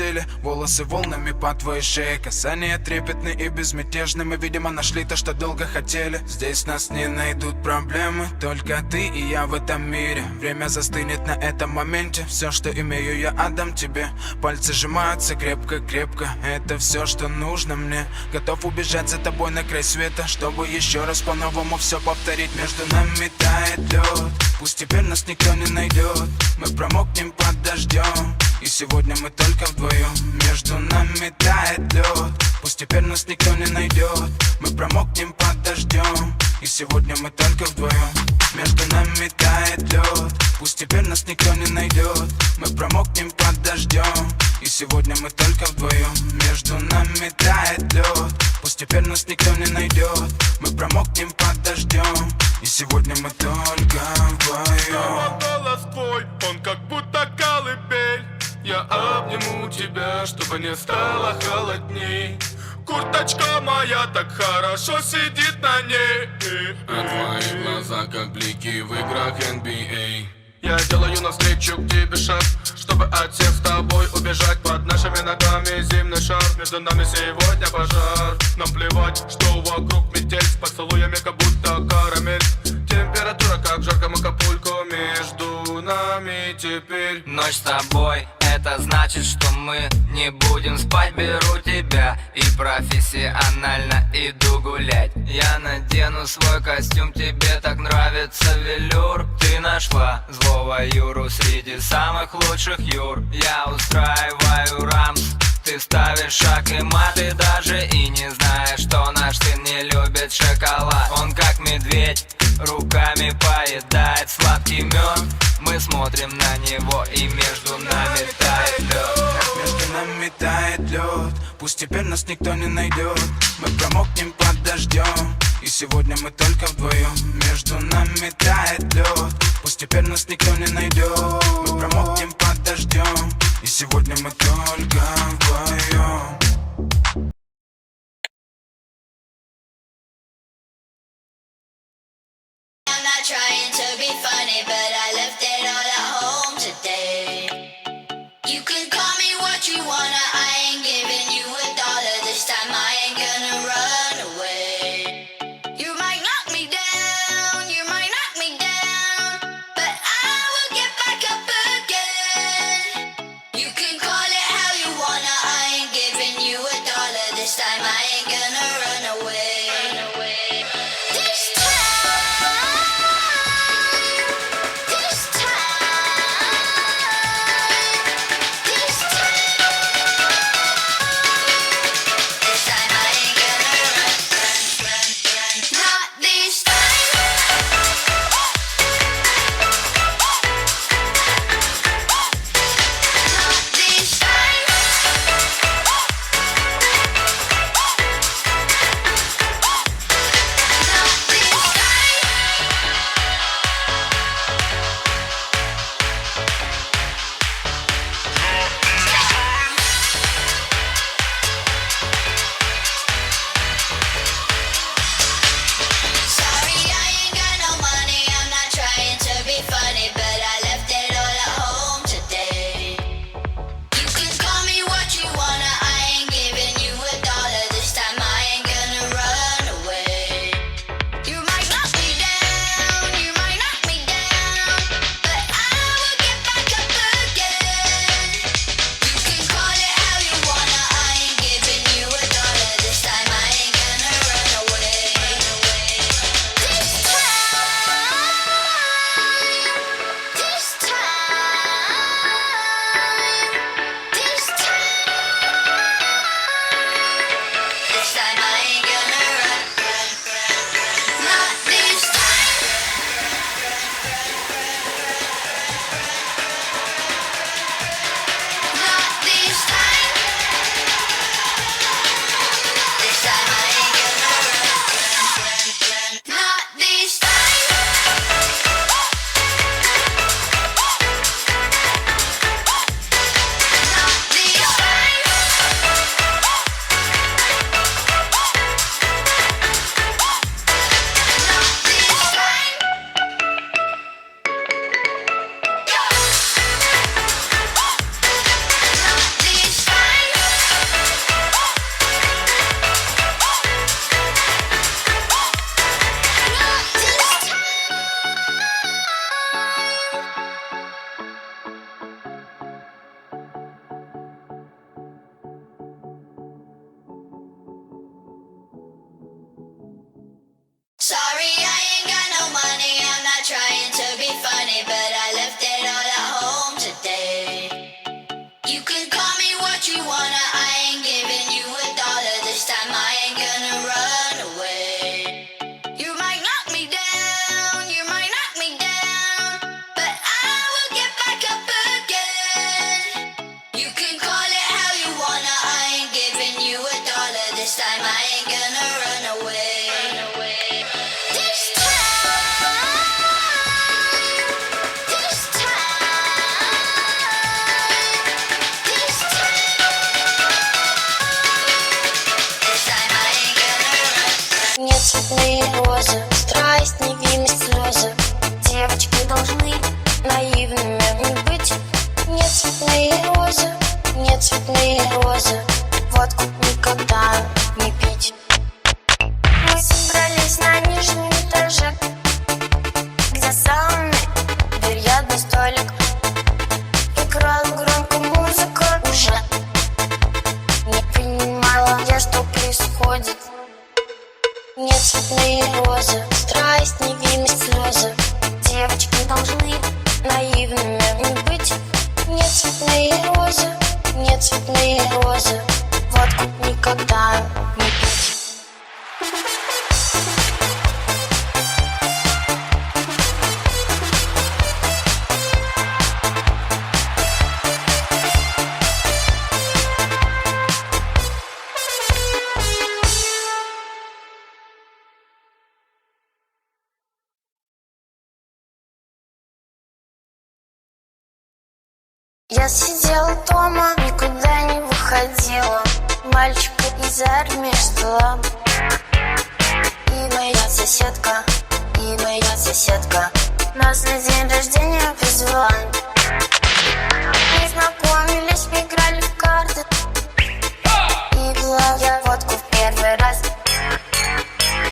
постели, волосы волнами по твоей шее, касания трепетны и безмятежны. Мы, видимо, нашли то, что долго хотели. Здесь нас не найдут проблемы, только ты и я в этом мире. Время застынет на этом моменте. Все, что имею, я отдам тебе. Пальцы сжимаются крепко-крепко. Это все, что нужно мне. Готов убежать за тобой на край света, чтобы еще раз по-новому все повторить. Между нами тает лед, пусть теперь нас никто не найдет. Мы промокнем под дождем, и сегодня мы только вдвоем. Между нами тает лед, пусть теперь нас никто не найдет. Мы промокнем под дождем, и сегодня мы только вдвоем. Между нами тает лед, пусть теперь нас никто не найдет. Мы промокнем под дождем, и сегодня мы только вдвоем. Между нами тает лед, пусть теперь нас никто не найдет. Мы промокнем под дождем, и сегодня мы только вдвоем. Голос твой, он как будто колыбель. Я обниму тебя, чтобы не стало холодней. Курточка моя так хорошо сидит на ней. А твои глаза как блики в играх NBA. Я делаю навстречу к тебе шаг, чтобы от всех с тобой убежать. Под нашими ногами зимний шар, между нами сегодня пожар. Нам плевать, что вокруг метель, с поцелуями как будто карамель. Температура как жарком Акапулько, между нами теперь. Ночь с тобой, это значит, что мы не будем спать. Беру тебя и профессионально иду гулять. Я надену свой костюм, тебе так нравится велюр. Ты нашла злого Юру среди самых лучших Юр. Я устраиваю рамс, ты ставишь шаг и мат. Ты даже и не знаешь, что наш сын не любит шоколад. Он как медведь, руками поедает сладкий мед. Мы смотрим на него, и между нами тает лед. Между нами тает лед, пусть теперь нас никто не найдет. Мы промокнем под дождем, и сегодня мы только вдвоем. Между нами тает лед, пусть теперь нас никто не найдет. Мы промокнем под дождем, и сегодня мы только вдвоем. I'm not trying to be funny, but I left it all at home today. You can call me what you wanna, I ain't giving you $1 this time. I ain't gonna run away. You might knock me down, you might knock me down, but I will get back up again. You can call it how you wanna, I ain't giving you $1 this time. I ain't gonna run away. This time, this time, this time. what you wanna, I ain't giving you a dollar this time. I ain't gonna run away. You might knock me down, you might knock me down, but I will get back up again. You can call it how you wanna, I ain't giving you a dollar this time. I ain't gonna run away. This time, this time, this time I ain't gonna run. Нет цветные розы, страсть, невинность, слезы. Девочки должны наивными не быть. Нет цветные розы, нет цветные розы. Водку никогда не пить. Мы собрались на нижнем этаже, где сауны, бильярдный столик. Играла громко музыка, уже не понимала я, что происходит. Нет цветные розы, страсть, невинность, слезы. Девочки должны наивными не быть. Нет цветные розы, нет цветные розы. Водку никогда не пить. Я сидела дома, никуда не выходила. Мальчика из армии ждала. И моя соседка нас на день рождения позвала.